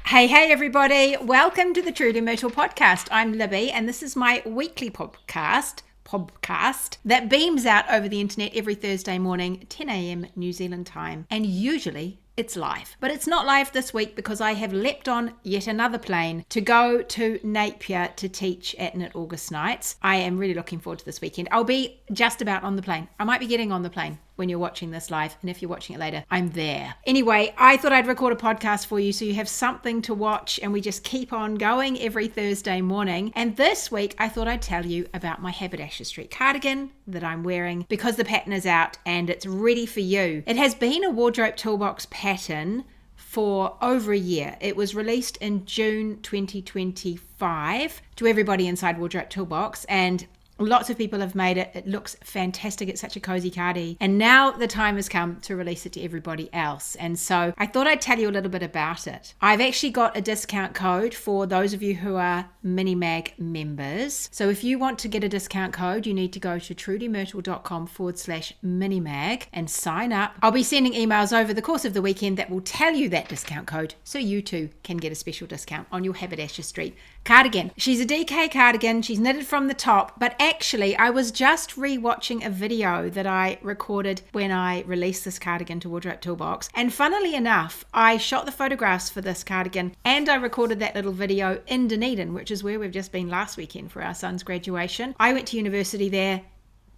Hey everybody, welcome to the Truly Myrtle podcast. I'm Libby and this is my weekly podcast that beams out over the internet every Thursday morning, 10 a.m. New Zealand time, and usually it's live. But it's not live this week because I have leapt on yet another plane to go to Napier to teach at Knit August Nights. I am really looking forward to this weekend. I'll be just about on the plane. I might be getting on the plane when you're watching this live, and if you're watching it later, I'm there. Anyway, I thought I'd record a podcast for you so you have something to watch, and we just keep on going every Thursday morning. And this week, I thought I'd tell you about my Haberdasher Street cardigan that I'm wearing because the pattern is out and it's ready for you. It has been a wardrobe toolbox pattern for over a year. It was released in June 2025 to everybody inside Wardrobe Toolbox, and lots of people have made it. It looks fantastic. It's such a cozy cardi. And now the time has come to release it to everybody else. And so I thought I'd tell you a little bit about it. I've actually got a discount code for those of you who are Minimag members. So if you want to get a discount code, you need to go to trudymyrtle.com/minimag and sign up. I'll be sending emails over the course of the weekend that will tell you that discount code so you too can get a special discount on your Haberdasher Street cardigan. She's a DK cardigan. She's knitted from the top, but actually, I was just re-watching a video that I recorded when I released this cardigan to Wardrobe Toolbox. And funnily enough, I shot the photographs for this cardigan and I recorded that little video in Dunedin, which is where we've just been last weekend for our son's graduation. I went to university there.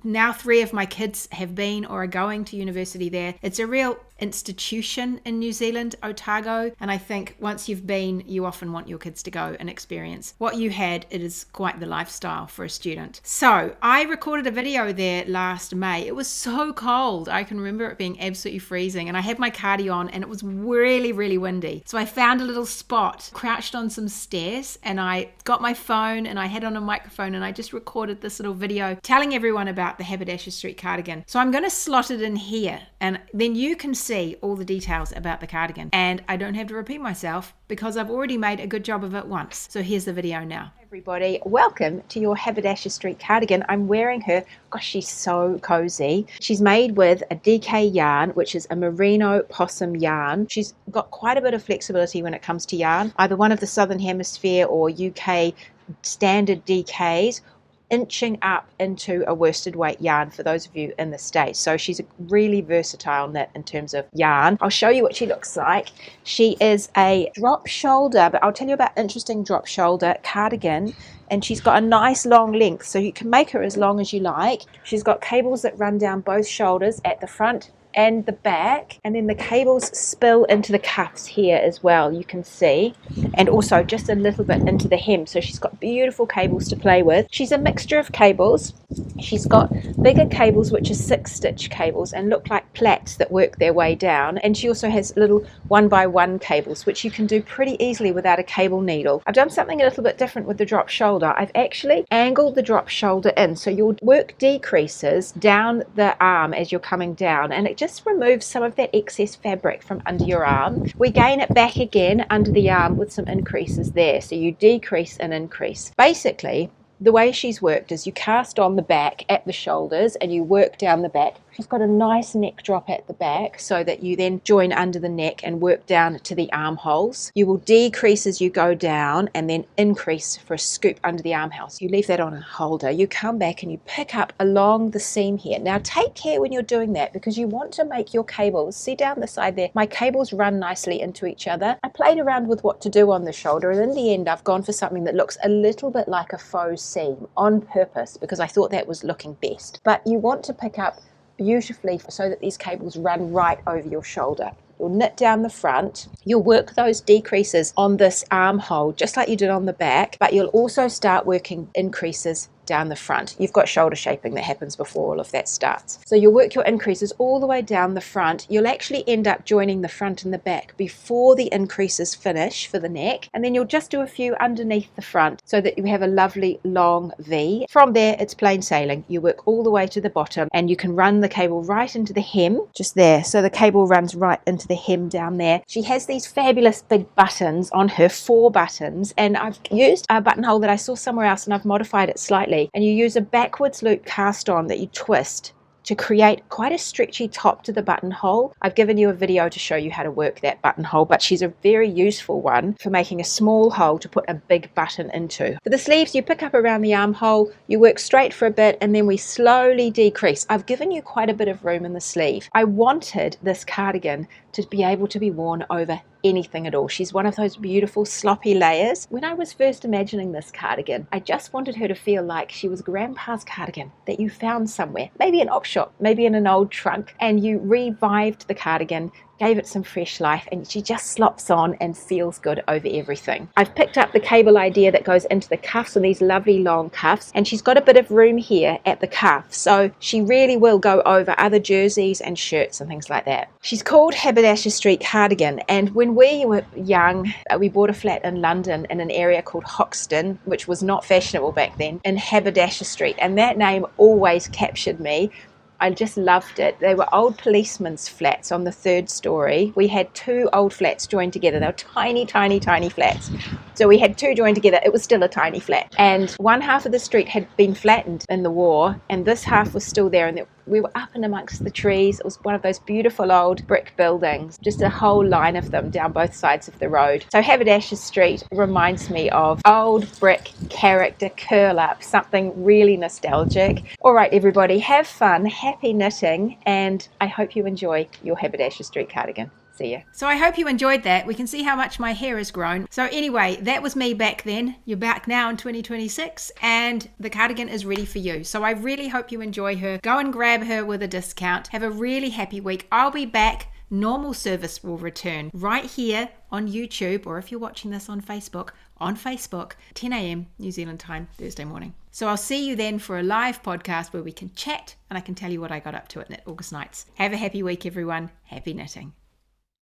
Now 3 of my kids have been or are going to university there. It's a real institution in New Zealand, Otago, and I think once you've been, you often want your kids to go and experience what you had. It is quite the lifestyle for a student. So I recorded a video there last May. It was so cold. I can remember it being absolutely freezing, and I had my cardi on and it was really, really windy. So I found a little spot, crouched on some stairs, and I got my phone and I had on a microphone and I just recorded this little video telling everyone about the Haberdasher Street cardigan. So I'm going to slot it in here and then you can see all the details about the cardigan, and I don't have to repeat myself because I've already made a good job of it once. So here's the video now. Everybody, welcome to your Haberdasher Street cardigan. I'm wearing her. Gosh, she's so cozy. She's made with a DK yarn, which is a merino possum yarn. She's got quite a bit of flexibility when it comes to yarn, either one of the Southern Hemisphere or UK standard DKs, inching up into a worsted weight yarn for those of you in the States. So she's a really versatile knit in terms of yarn. I'll show you what she looks like. She is a drop shoulder, but I'll tell you about interesting drop shoulder cardigan. And she's got a nice long length, so you can make her as long as you like. She's got cables that run down both shoulders at the front and the back, and then the cables spill into the cuffs here as well, you can see, and also just a little bit into the hem. So she's got beautiful cables to play with. She's a mixture of cables. She's got bigger cables, which are 6-stitch cables and look like plaits that work their way down, and she also has little 1x1 cables, which you can do pretty easily without a cable needle. I've done something a little bit different with the drop shoulder. I've actually angled the drop shoulder in, so your work decreases down the arm as you're coming down, and it just removes some of that excess fabric from under your arm. We gain it back again under the arm with some increases there, so you decrease and increase. Basically, the way she's worked is you cast on the back at the shoulders and you work down the back. She's got a nice neck drop at the back so that you then join under the neck and work down to the armholes. You will decrease as you go down and then increase for a scoop under the armholes. You leave that on a holder. You come back and you pick up along the seam here. Now take care when you're doing that because you want to make your cables, see down the side there, my cables run nicely into each other. I played around with what to do on the shoulder, and in the end I've gone for something that looks a little bit like a faux seam on purpose because I thought that was looking best. But you want to pick up beautifully so that these cables run right over your shoulder. You'll knit down the front, you'll work those decreases on this armhole just like you did on the back, but you'll also start working increases down the front. You've got shoulder shaping that happens before all of that starts. So you'll work your increases all the way down the front. You'll actually end up joining the front and the back before the increases finish for the neck, and then you'll just do a few underneath the front so that you have a lovely long V. From there it's plain sailing. You work all the way to the bottom and you can run the cable right into the hem, just there. So the cable runs right into the hem down there. She has these fabulous big buttons on her, 4 buttons, and I've used a buttonhole that I saw somewhere else and I've modified it slightly, and you use a backwards loop cast on that you twist to create quite a stretchy top to the buttonhole. I've given you a video to show you how to work that buttonhole, but she's a very useful one for making a small hole to put a big button into. For the sleeves, you pick up around the armhole, you work straight for a bit, and then we slowly decrease. I've given you quite a bit of room in the sleeve. I wanted this cardigan to be able to be worn over anything at all. She's one of those beautiful sloppy layers. When I was first imagining this cardigan, I just wanted her to feel like she was grandpa's cardigan that you found somewhere, maybe an op shop, maybe in an old trunk, and you revived the cardigan, gave it some fresh life, and she just slops on and feels good over everything. I've picked up the cable idea that goes into the cuffs and these lovely long cuffs, and she's got a bit of room here at the cuff, so she really will go over other jerseys and shirts and things like that. She's called Haberdasher Street cardigan, and when we were young, we bought a flat in London in an area called Hoxton, which was not fashionable back then, in Haberdasher Street, and that name always captured me. I just loved it. They were old policemen's flats on the 3rd story. We had 2 old flats joined together. They were tiny, tiny, tiny flats. So we had 2 joined together. It was still a tiny flat. And one half of the street had been flattened in the war, and this half was still there. And we were up and amongst the trees. It was one of those beautiful old brick buildings, just a whole line of them down both sides of the road. So Haberdasher Street reminds me of old brick character curl up, something really nostalgic. All right, everybody, have fun, happy knitting, and I hope you enjoy your Haberdasher Street cardigan. See ya. So I hope you enjoyed that. We can see how much my hair has grown. So anyway, that was me back then. You're back now in 2026 and the cardigan is ready for you. So I really hope you enjoy her. Go and grab her with a discount. Have a really happy week. I'll be back. Normal service will return right here on YouTube, or if you're watching this on Facebook, 10 a.m. New Zealand time, Thursday morning. So I'll see you then for a live podcast where we can chat and I can tell you what I got up to at Knit August Nights. Have a happy week, everyone. Happy knitting.